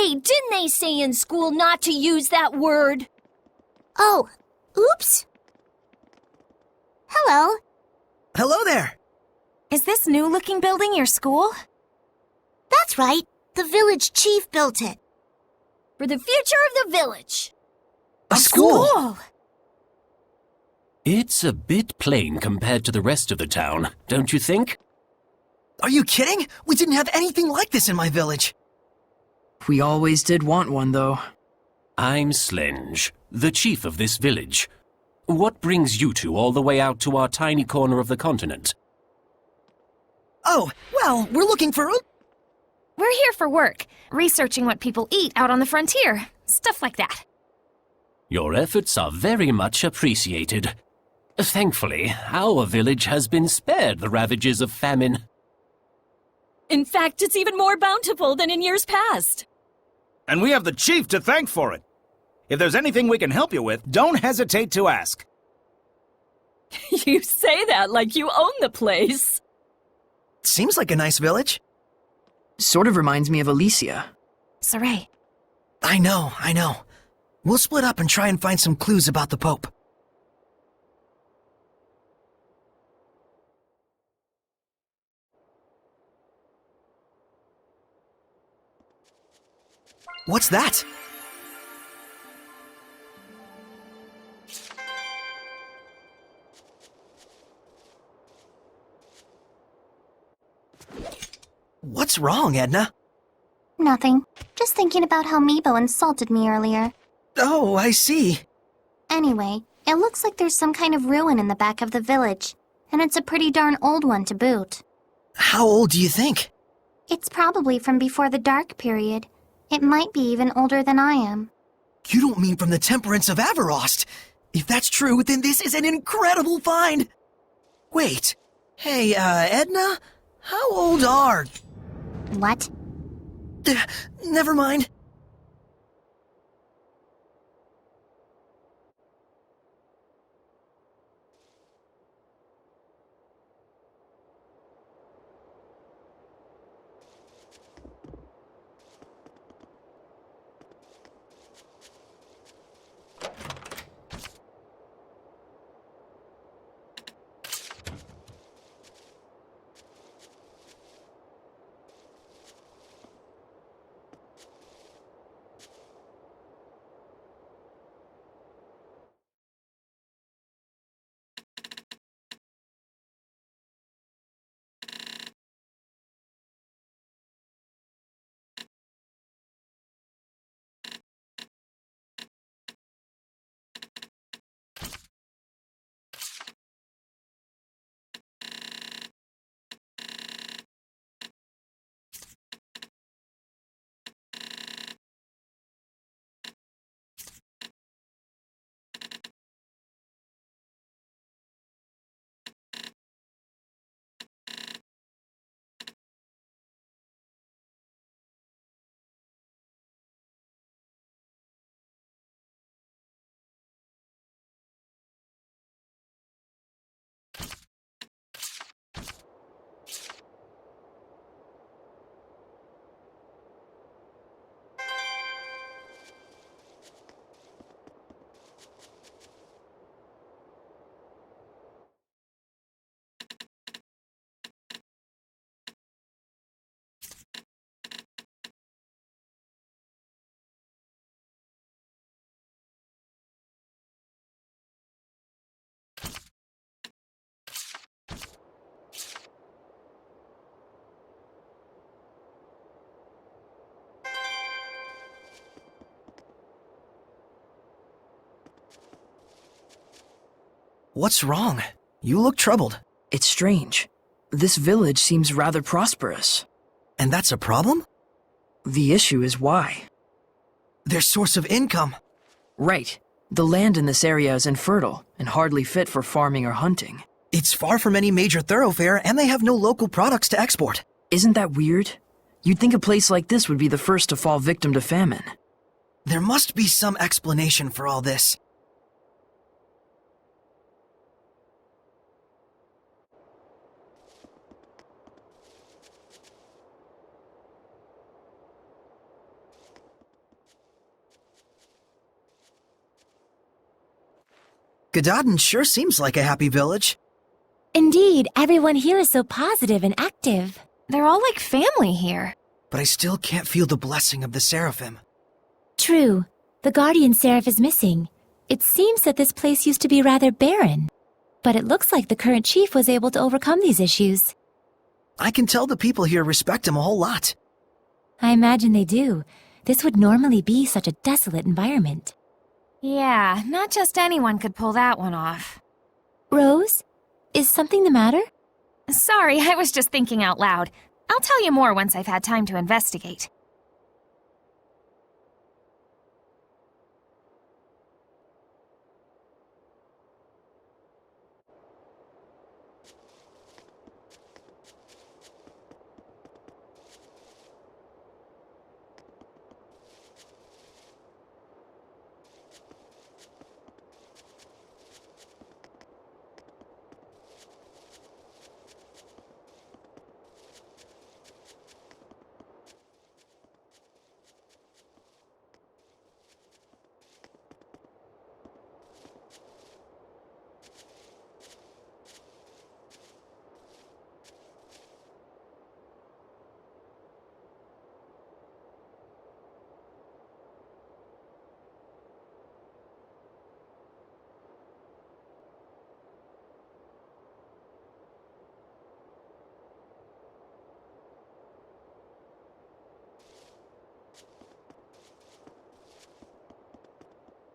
Hey, didn't they say in school not to use that word? Oh, oops. Hello. Hello there! Is this new-looking building your school? That's right. The village chief built it. For the future of the village. A school! It's a bit plain compared to the rest of the town, don't you think? Are you kidding? We didn't have anything like this in my village. We always did want one, though. I'm Slenge, the chief of this village. What brings you two all the way out to our tiny corner of the continent? Oh, well, we're looking for... We're here for work, researching what people eat out on the frontier. Stuff like that. Your efforts are very much appreciated. Thankfully, our village has been spared the ravages of famine. In fact, it's even more bountiful than in years past. And we have the chief to thank for it. If there's anything we can help you with, don't hesitate to ask. You say that like you own the place. Seems like a nice village. Sort of reminds me of Alicia. Saray. I know. We'll split up and try and find some clues about the Pope. What's that? What's wrong, Edna? Nothing. Just thinking about how Meebo insulted me earlier. Oh, I see. Anyway, it looks like there's some kind of ruin in the back of the village, and it's a pretty darn old one to boot. How old do you think? It's probably from before the Dark Period. It might be even older than I am. You don't mean from the temperance of Averost? If that's true, then this is an incredible find! Wait. Hey, Edna? How old are... What? Never mind. What's wrong? You look troubled. It's strange. This village seems rather prosperous. And that's a problem? The issue is why. Their source of income. Right. The land in this area is infertile and hardly fit for farming or hunting. It's far from any major thoroughfare, and they have no local products to export. Isn't that weird? You'd think a place like this would be the first to fall victim to famine. There must be some explanation for all this. Gododden sure seems like a happy village. Indeed, everyone here is so positive and active. They're all like family here. But I still can't feel the blessing of the Seraphim. True. The guardian seraph is missing. It seems that this place used to be rather barren. But it looks like the current chief was able to overcome these issues. I can tell the people here respect him a whole lot. I imagine they do. This would normally be such a desolate environment. Yeah, not just anyone could pull that one off. Rose? Is something the matter? Sorry, I was just thinking out loud. I'll tell you more once I've had time to investigate.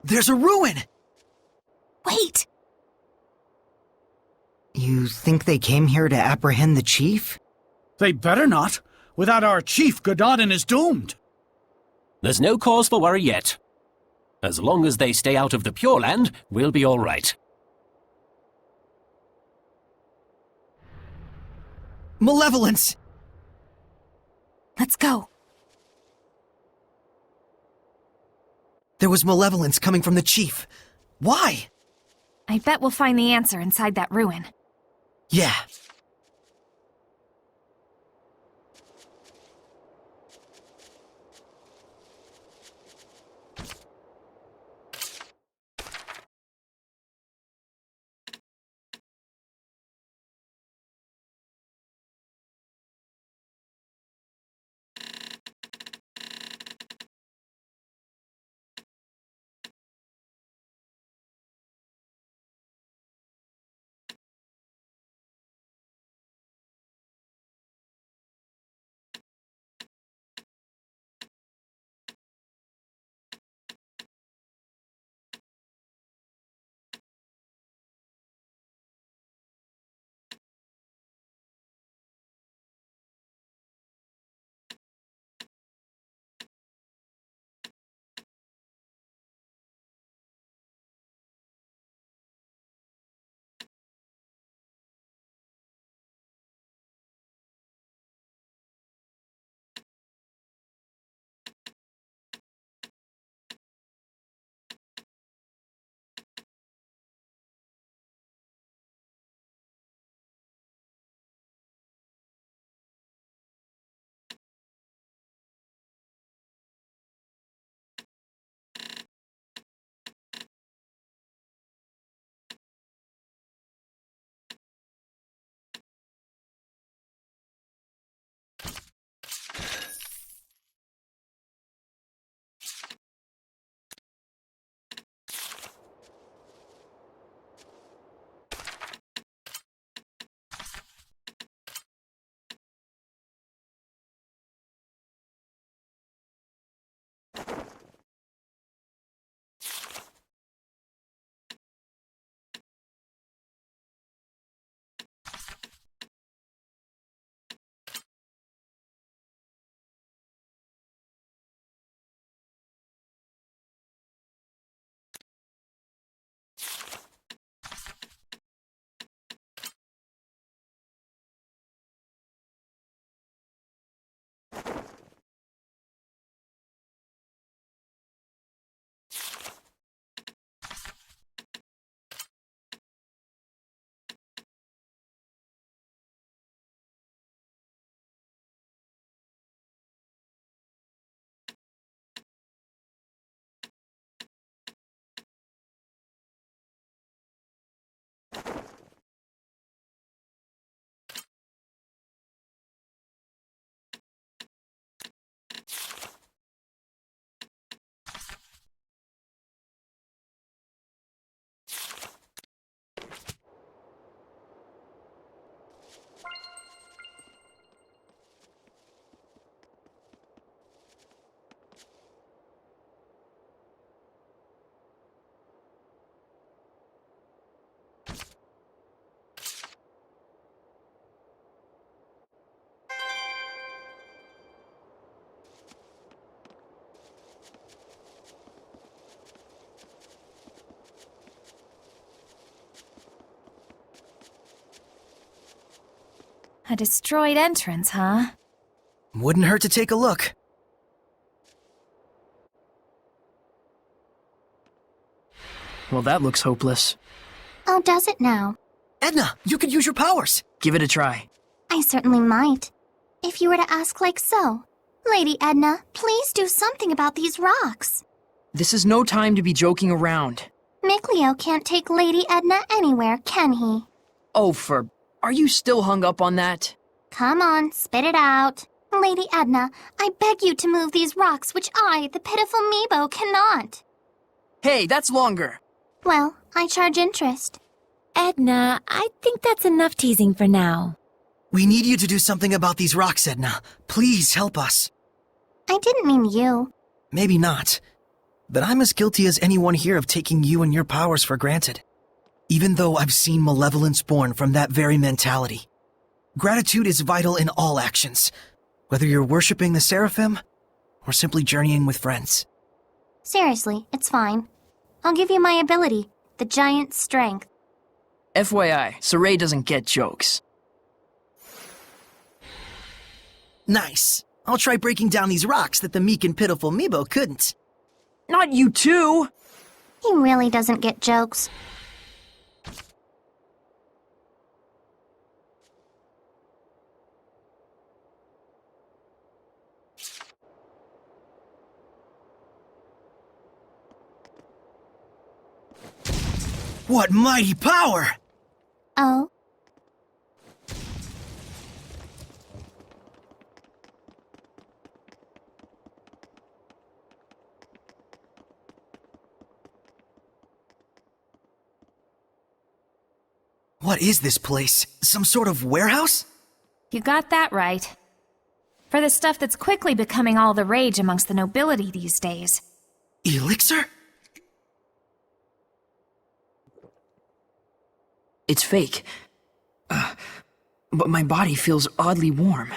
There's a ruin! Wait! You think they came here to apprehend the chief? They better not. Without our chief, Gododden is doomed. There's no cause for worry yet. As long as they stay out of the Pure Land, we'll be all right. Malevolence! Let's go. There was malevolence coming from the chief. Why? I bet we'll find the answer inside that ruin. Yeah. A destroyed entrance, huh? Wouldn't hurt to take a look. Well, that looks hopeless. Oh, does it now? Edna, you could use your powers. Give it a try. I certainly might. If you were to ask like so. Lady Edna, please do something about these rocks. This is no time to be joking around. Mickleo can't take Lady Edna anywhere, can he? Oh, are you still hung up on that? Come on, spit it out. Lady Edna, I beg you to move these rocks which I, the pitiful Meebo, cannot. Hey, that's longer. Well, I charge interest. Edna, I think that's enough teasing for now. We need you to do something about these rocks, Edna. Please help us. I didn't mean you. Maybe not. But I'm as guilty as anyone here of taking you and your powers for granted. Even though I've seen malevolence born from that very mentality. Gratitude is vital in all actions, whether you're worshipping the Seraphim or simply journeying with friends. Seriously, it's fine. I'll give you my ability, the giant strength. FYI, Saray doesn't get jokes. Nice. I'll try breaking down these rocks that the meek and pitiful Meebo couldn't. Not you too! He really doesn't get jokes. What mighty power! Oh? What is this place? Some sort of warehouse? You got that right. For the stuff that's quickly becoming all the rage amongst the nobility these days. Elixir? It's fake. But my body feels oddly warm.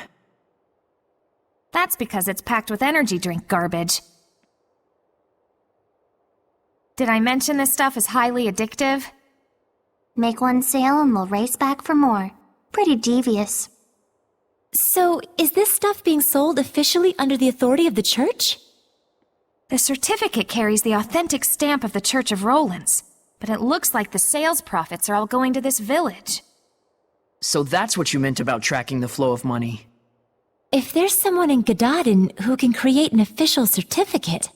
That's because it's packed with energy drink garbage. Did I mention this stuff is highly addictive? Make one sale and we'll race back for more. Pretty devious. So, is this stuff being sold officially under the authority of the church? The certificate carries the authentic stamp of the Church of Rollins, but it looks like the sales profits are all going to this village. So that's what you meant about tracking the flow of money. If there's someone in Gadadin who can create an official certificate...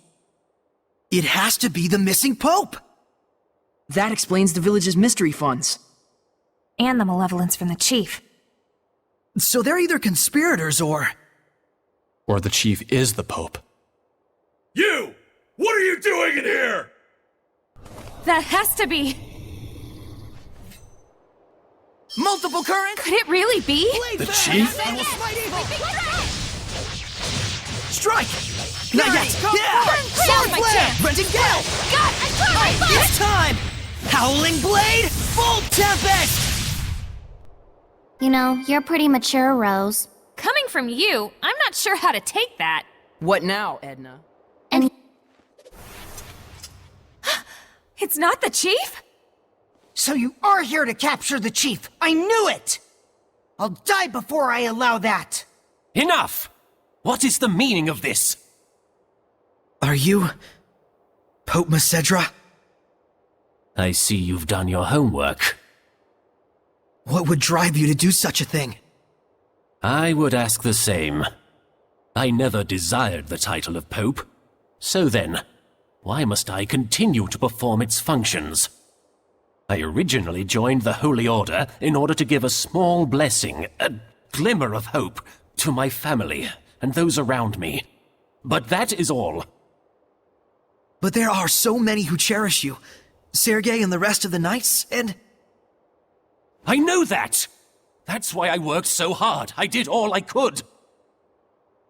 It has to be the missing Pope! That explains the village's mystery funds. And the malevolence from the chief. So they're either conspirators or the chief is the Pope. You! What are you doing in here? That has to be... multiple currents? Could it really be? The chief? Strike! Not yet! Yeah! Sword flare! Renting Gale! God, I tried my best! It's time! Howling Blade! Full Tempest! You know, you're pretty mature, Rose. Coming from you, I'm not sure how to take that. What now, Edna? And It's not the chief? So you are here to capture the chief! I knew it! I'll die before I allow that! Enough! What is the meaning of this? Are you Pope Macedra? I see you've done your homework. What would drive you to do such a thing? I would ask the same. I never desired the title of Pope. So then, why must I continue to perform its functions? I originally joined the Holy Order in order to give a small blessing, a glimmer of hope, to my family and those around me. But that is all. But there are so many who cherish you. Sergei and the rest of the Knights, and... I know that! That's why I worked so hard. I did all I could.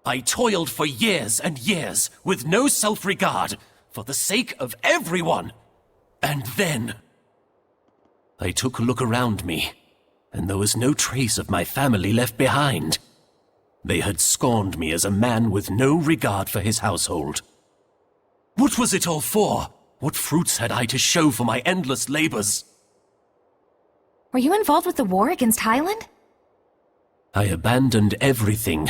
I toiled for years and years, with no self-regard, for the sake of everyone. And then... I took a look around me, and there was no trace of my family left behind. They had scorned me as a man with no regard for his household. What was it all for? What fruits had I to show for my endless labors? Were you involved with the war against Highland? I abandoned everything.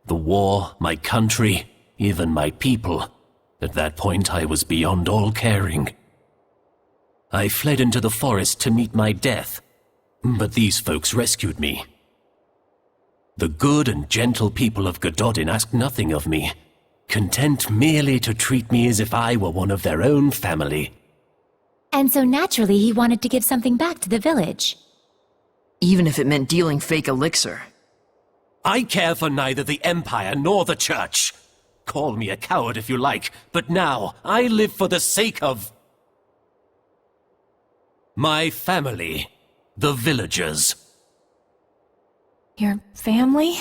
The war, my country, even my people. At that point, I was beyond all caring. I fled into the forest to meet my death, but these folks rescued me. The good and gentle people of Gododin asked nothing of me, content merely to treat me as if I were one of their own family. And so naturally he wanted to give something back to the village. Even if it meant dealing fake elixir. I care for neither the Empire nor the Church. Call me a coward if you like, but now I live for the sake of my family, the villagers. Your family?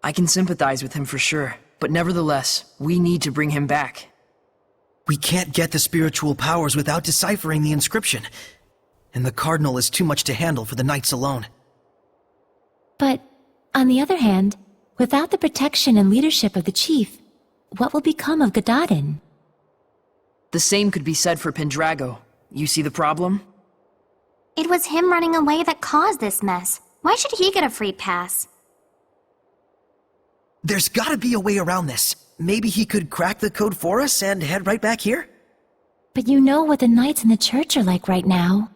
I can sympathize with him for sure, but nevertheless, we need to bring him back. We can't get the spiritual powers without deciphering the inscription. And the Cardinal is too much to handle for the Knights alone. But, on the other hand, without the protection and leadership of the chief, what will become of Gododin? The same could be said for Pendrago. You see the problem? It was him running away that caused this mess. Why should he get a free pass? There's gotta be a way around this. Maybe he could crack the code for us and head right back here? But you know what the Knights in the church are like right now.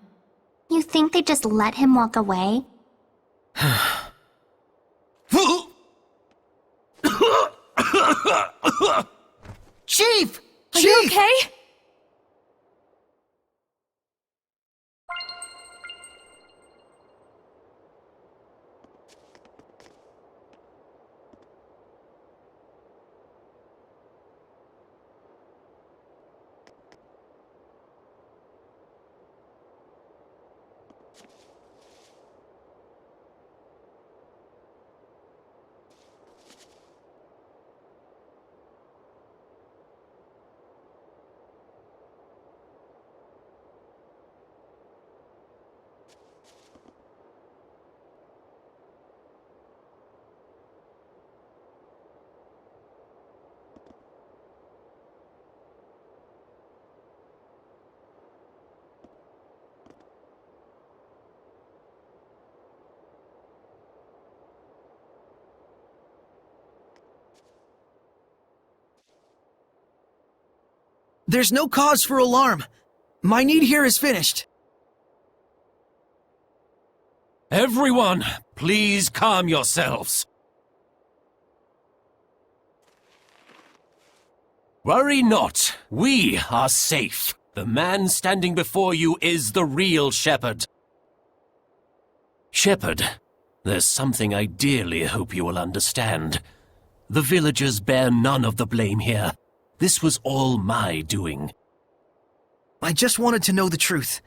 You think they just let him walk away? Chief! Are you okay? There's no cause for alarm. My need here is finished. Everyone, please calm yourselves. Worry not, we are safe. The man standing before you is the real shepherd. Shepherd, there's something I dearly hope you will understand. The villagers bear none of the blame here. This was all my doing. I just wanted to know the truth.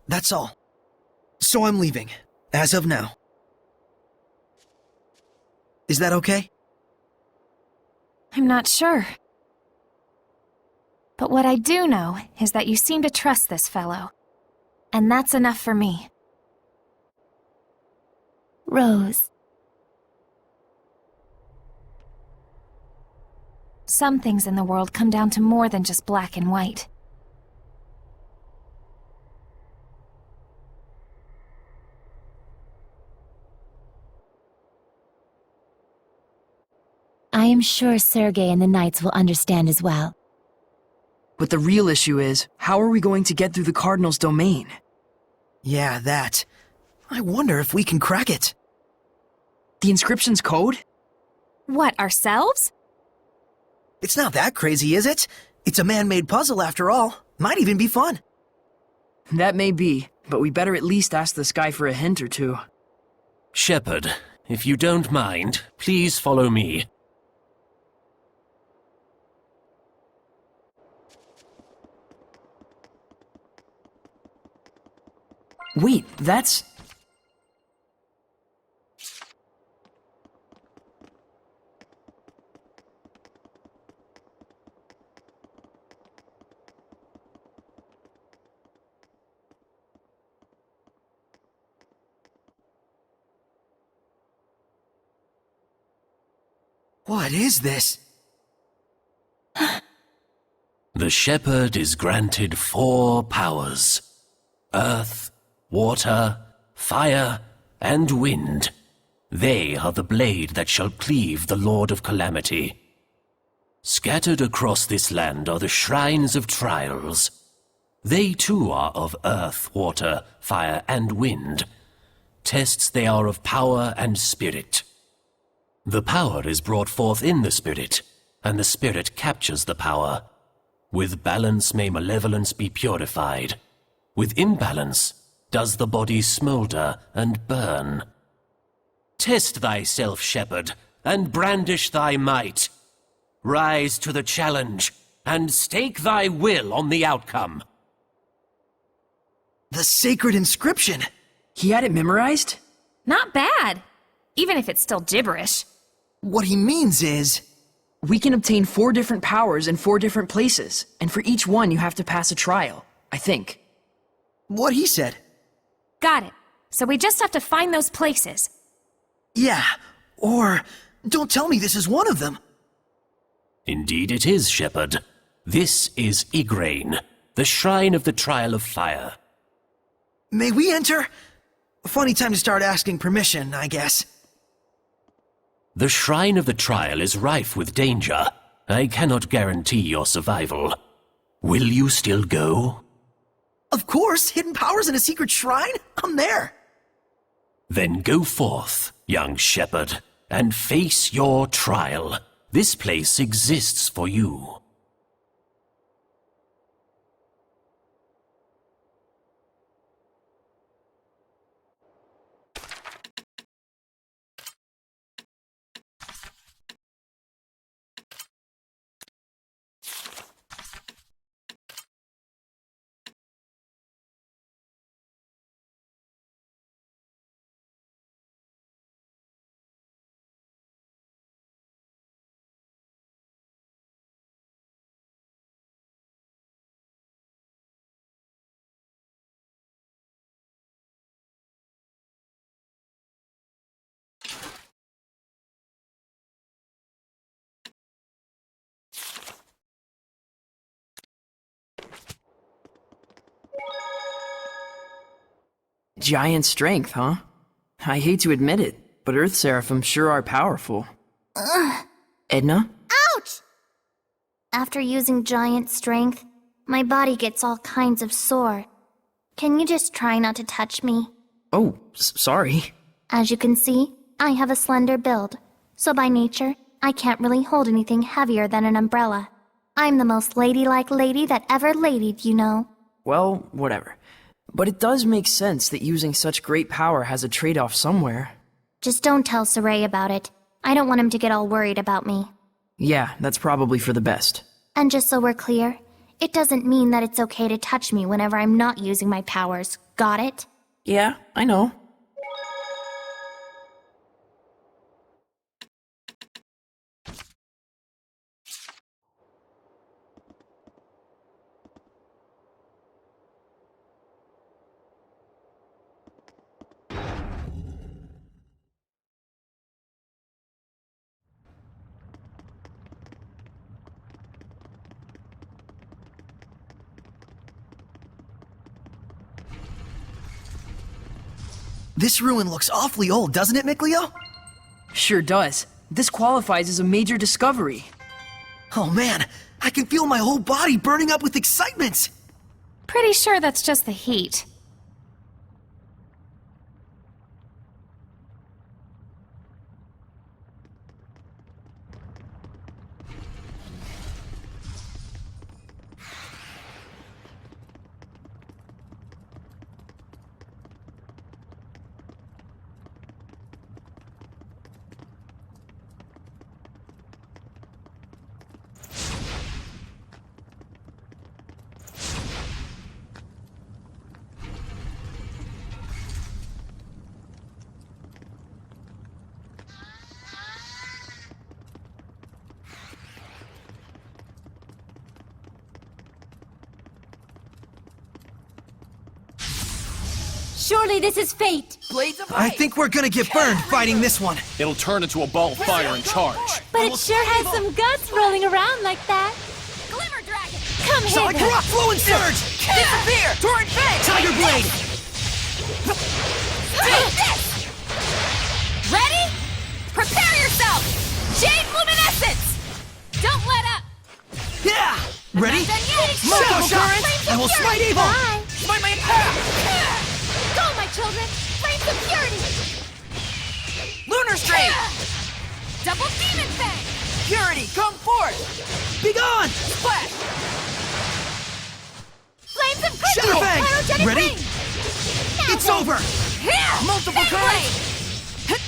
That's all. So I'm leaving, as of now. Is that okay? I'm not sure. But what I do know is that you seem to trust this fellow. And that's enough for me. Rose. Some things in the world come down to more than just black and white. I am sure Sergei and the Knights will understand as well. But the real issue is, how are we going to get through the Cardinal's domain? Yeah, that. I wonder if we can crack it. The inscription's code? What, ourselves? It's not that crazy, is it? It's a man-made puzzle after all. Might even be fun. That may be, but we better at least ask the sky for a hint or two. Shepherd, if you don't mind, please follow me. Wait, that's... What is this? The shepherd is granted 4 powers. Earth, water, fire, and wind. They are the blade that shall cleave the Lord of Calamity. Scattered across this land are the shrines of trials. They too are of earth, water, fire, and wind. Tests they are of power and spirit. The power is brought forth in the spirit, and the spirit captures the power. With balance may malevolence be purified. With imbalance does the body smolder and burn. Test thyself, shepherd, and brandish thy might. Rise to the challenge, and stake thy will on the outcome. The sacred inscription! He had it memorized? Not bad, even if it's still gibberish. What he means is... We can obtain 4 different powers in 4 different places, and for each one you have to pass a trial, I think. What he said. Got it. So we just have to find those places. Yeah, or... Don't tell me this is one of them. Indeed it is, shepherd. This is Igrain, the shrine of the Trial of Fire. May we enter? Funny time to start asking permission, I guess. The Shrine of the Trial is rife with danger. I cannot guarantee your survival. Will you still go? Of course, hidden powers in a secret shrine? I'm there. Then go forth, young shepherd, and face your trial. This place exists for you. Giant strength, huh? I hate to admit it, but Earth Seraphim sure are powerful. Edna? Ouch! After using giant strength, my body gets all kinds of sore. Can you just try not to touch me? Oh, sorry. As you can see, I have a slender build, so by nature, I can't really hold anything heavier than an umbrella. I'm the most ladylike lady that ever ladied, you know. Well, whatever. But it does make sense that using such great power has a trade-off somewhere. Just don't tell Saray about it. I don't want him to get all worried about me. Yeah, that's probably for the best. And just so we're clear, it doesn't mean that it's okay to touch me whenever I'm not using my powers. Got it? Yeah, I know. This ruin looks awfully old, doesn't it, Mikleo? Sure does. This qualifies as a major discovery. Oh man, I can feel my whole body burning up with excitement! Pretty sure that's just the heat. Surely this is fate. I think we're gonna get burned fighting this one. It'll turn into a ball of fire and charge. But it sure has some guts rolling around like that. Glimmer Dragon! Come So like hither. rock fluent surge! Disappear! Torrent Fang! Tiger blade! Take this! Ready? Prepare yourself! Jade Luminescence! Don't let up! Yeah! Ready? Not done yet. Shadow Flames current! of I will fury. smite evil! Bye. Smite my Go, my children! Flames of purity! Lunar Strain! Double Demon Fang! Purity, come forth! Be gone! Splash! Flames of Crystal! Shadow Fang! Pyrogenic Ready? Ring. It's over! Here! Multiple Fang currents! Blade.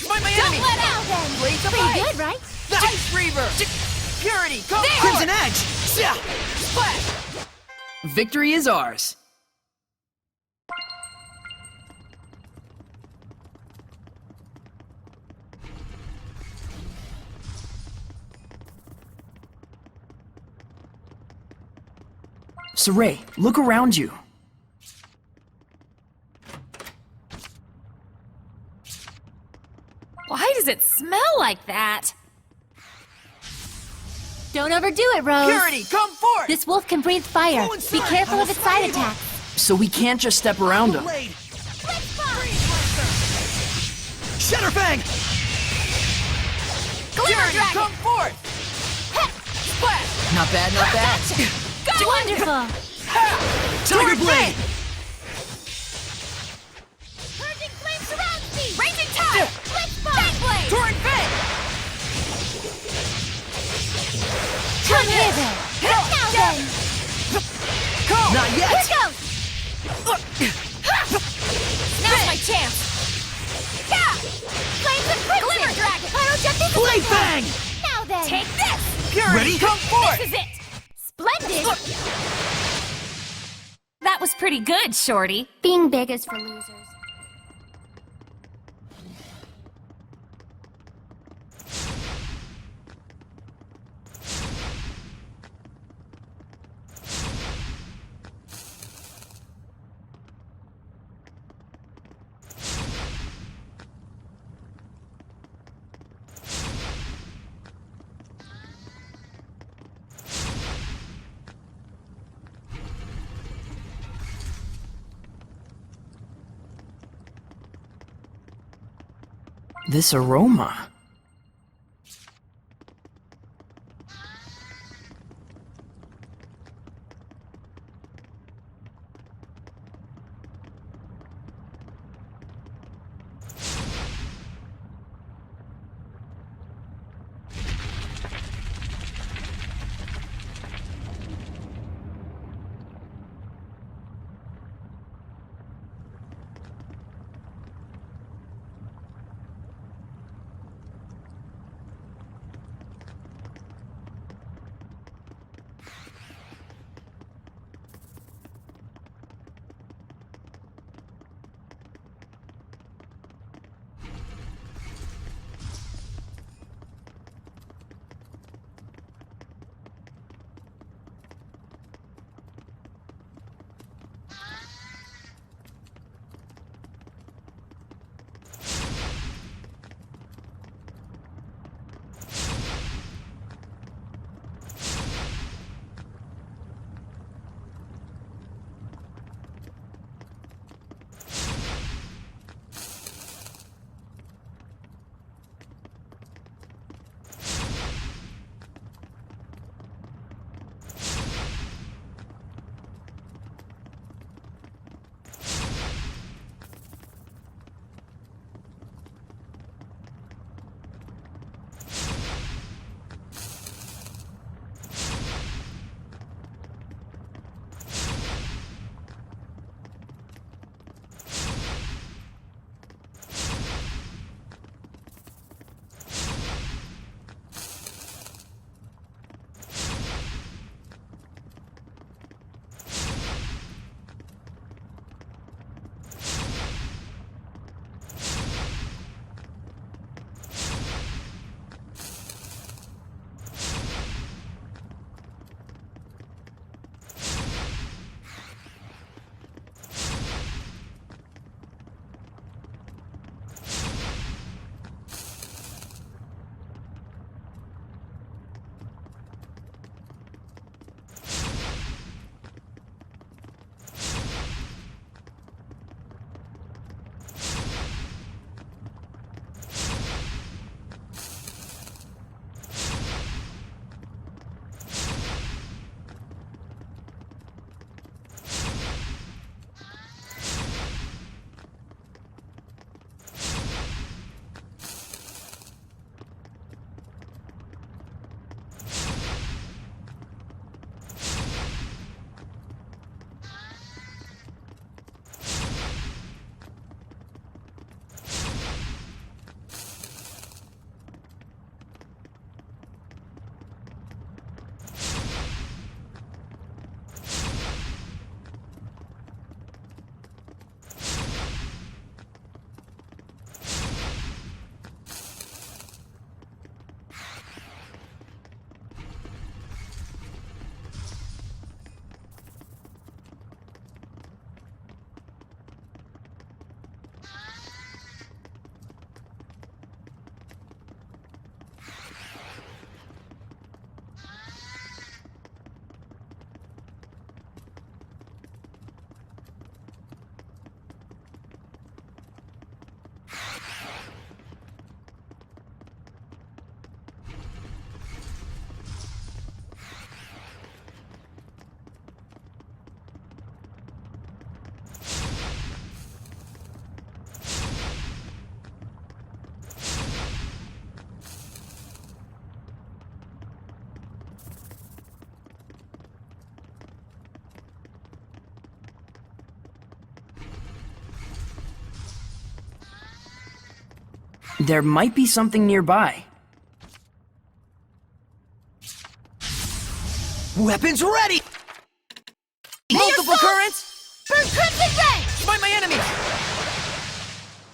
Smite my Don't enemy! let out! Blades of Pretty Ice! good, right? Ice Reaver! Purity, come There! forth! Crimson Edge! Yeah! Splash! Victory is ours. Saray, look around you. Why does it smell like that? Don't overdo it, Rose. Purity, come forth! This wolf can breathe fire. Fluent Be surge. careful I of will its side smite evil. attack. So we can't just step around him. Blade! Shatter Fang! Glimmer Purity, Dragon! come forth! Splash! Not bad, not bad. Go! Wonderful. Tiger blade! Purging flame surrounds me! Raging tide! Fang blade! Torrent Fang! Come hither. Now then! Come! Not Here yet! goes! Now's my chance! Yeah! Flames of Crimson! Glimmer Dragon! Pyrogenic Blade Fang! Now then! Take this! Purity, Ready? come forth! This is it! Splendid! That was pretty good, Shorty. Being big is for losers. This aroma. There might be something nearby. Weapons ready! Multiple currents! Burn Crimson Ray! Find my enemy!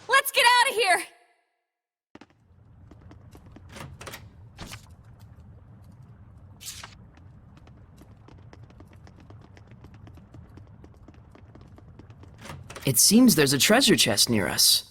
Let's get out of here! It seems there's a treasure chest near us.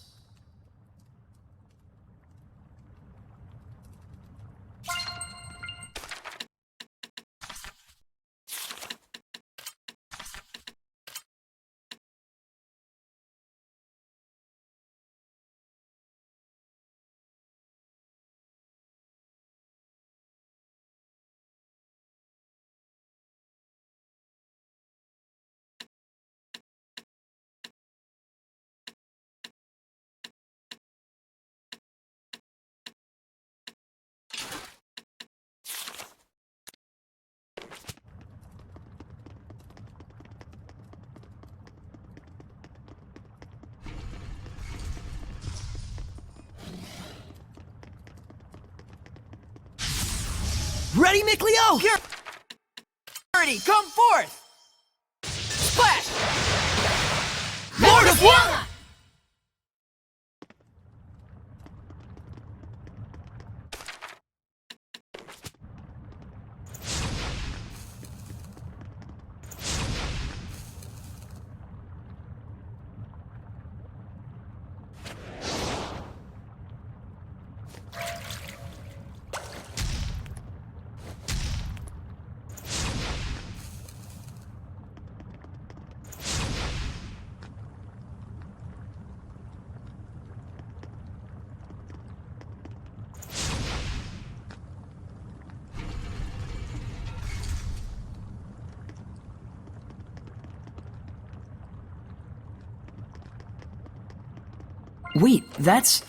Ready, Mickleo? Here! Ready, come forth! Splash! Lord of War! Wait, that's...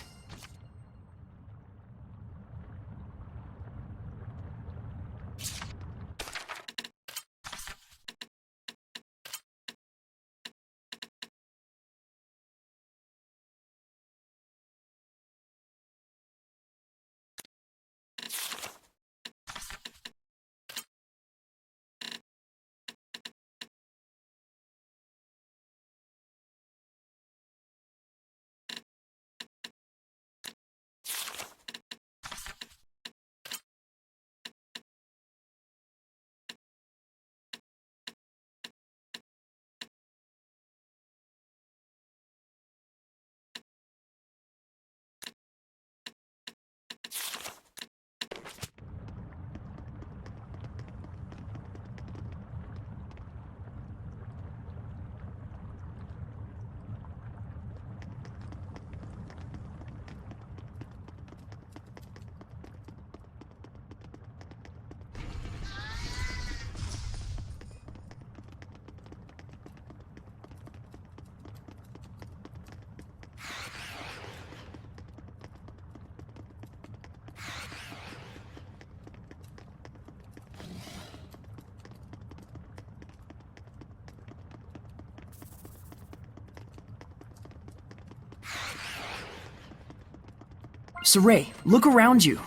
Saray, look around you.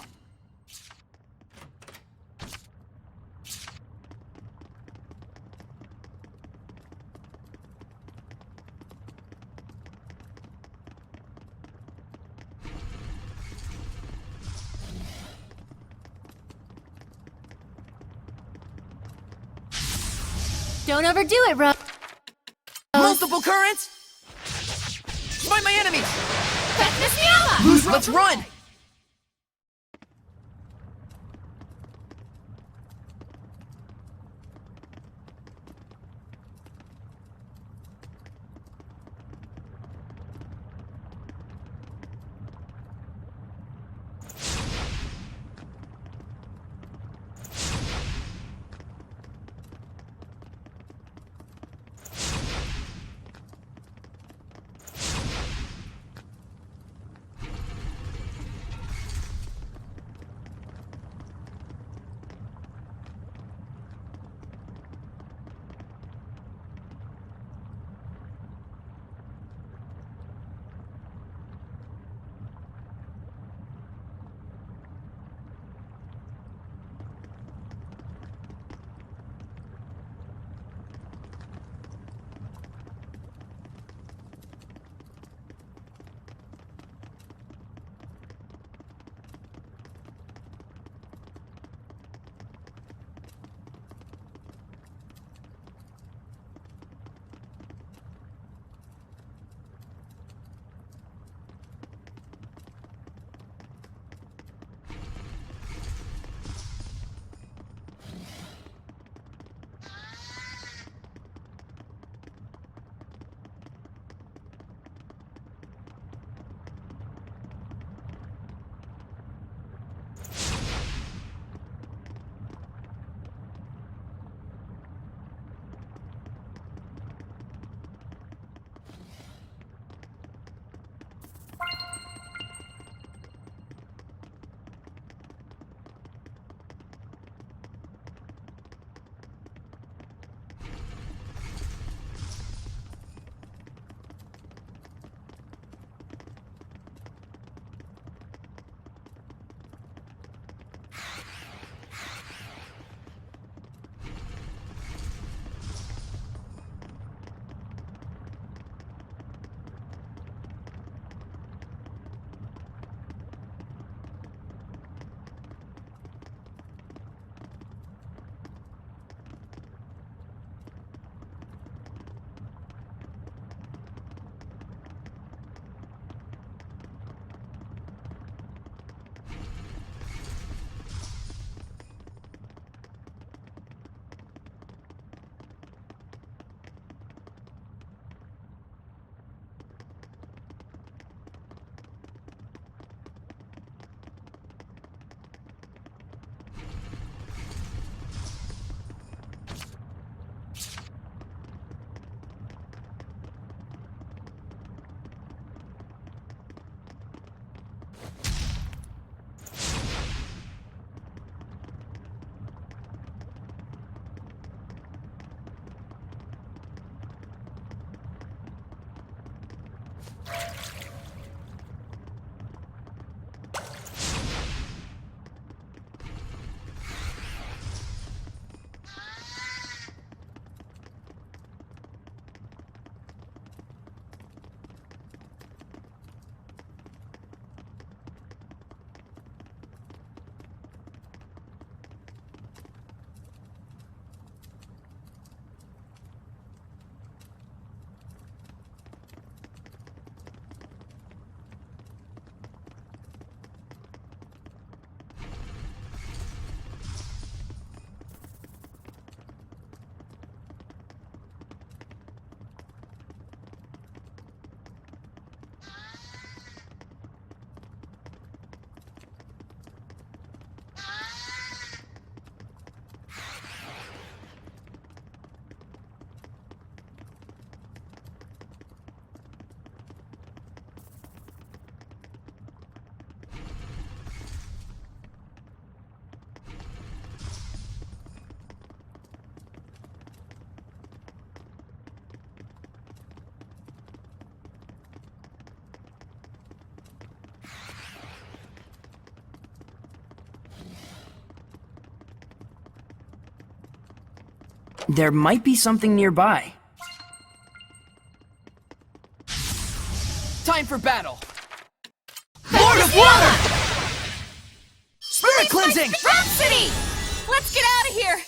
Don't overdo it, Rose. Multiple currents? Find my enemy! Let's run! There might be something nearby. Time for battle! Lord of Water! Spirit cleansing! Rhapsody! Let's get out of here!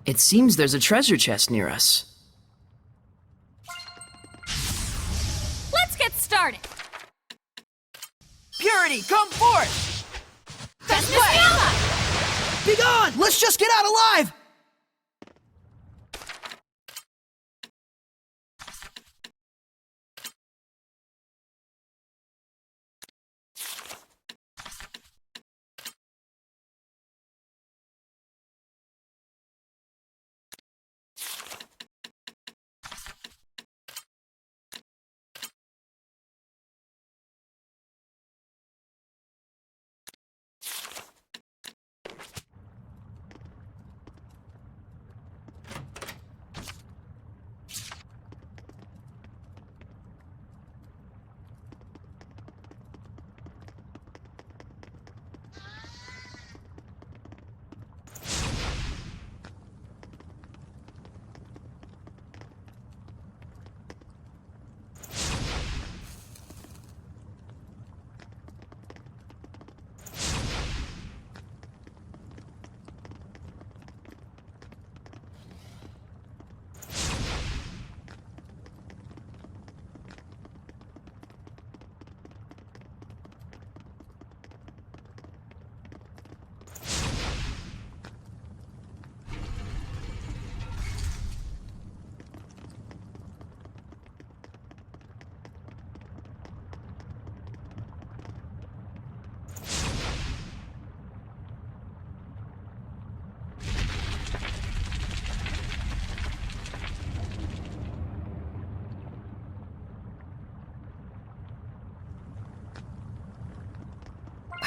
It seems there's a treasure chest near us. Let's get started! Purity, come forth! Vespa! Be gone! Let's just get out alive!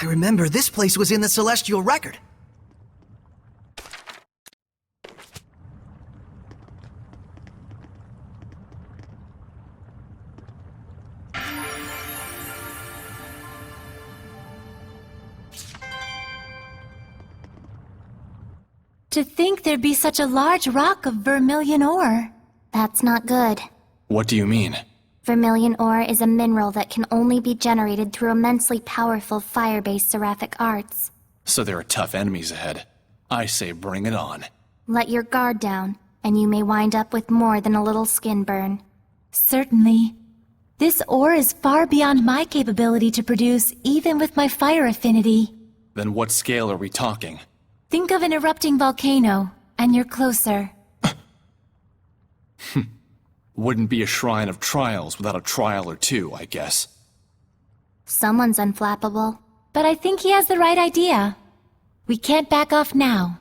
I remember this place was in the Celestial Record. To think there'd be such a large rock of vermilion ore. That's not good. What do you mean? Vermilion ore is a mineral that can only be generated through immensely powerful fire-based seraphic arts. So there are tough enemies ahead. I say bring it on. Let your guard down, and you may wind up with more than a little skin burn. Certainly. This ore is far beyond my capability to produce, even with my fire affinity. Then what scale are we talking? Think of an erupting volcano, and you're closer. Wouldn't be a shrine of trials without a trial or two, I guess. Someone's unflappable. But I think he has the right idea. We can't back off now.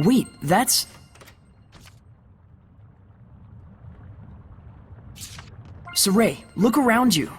Wait, that's... Saray, look around you.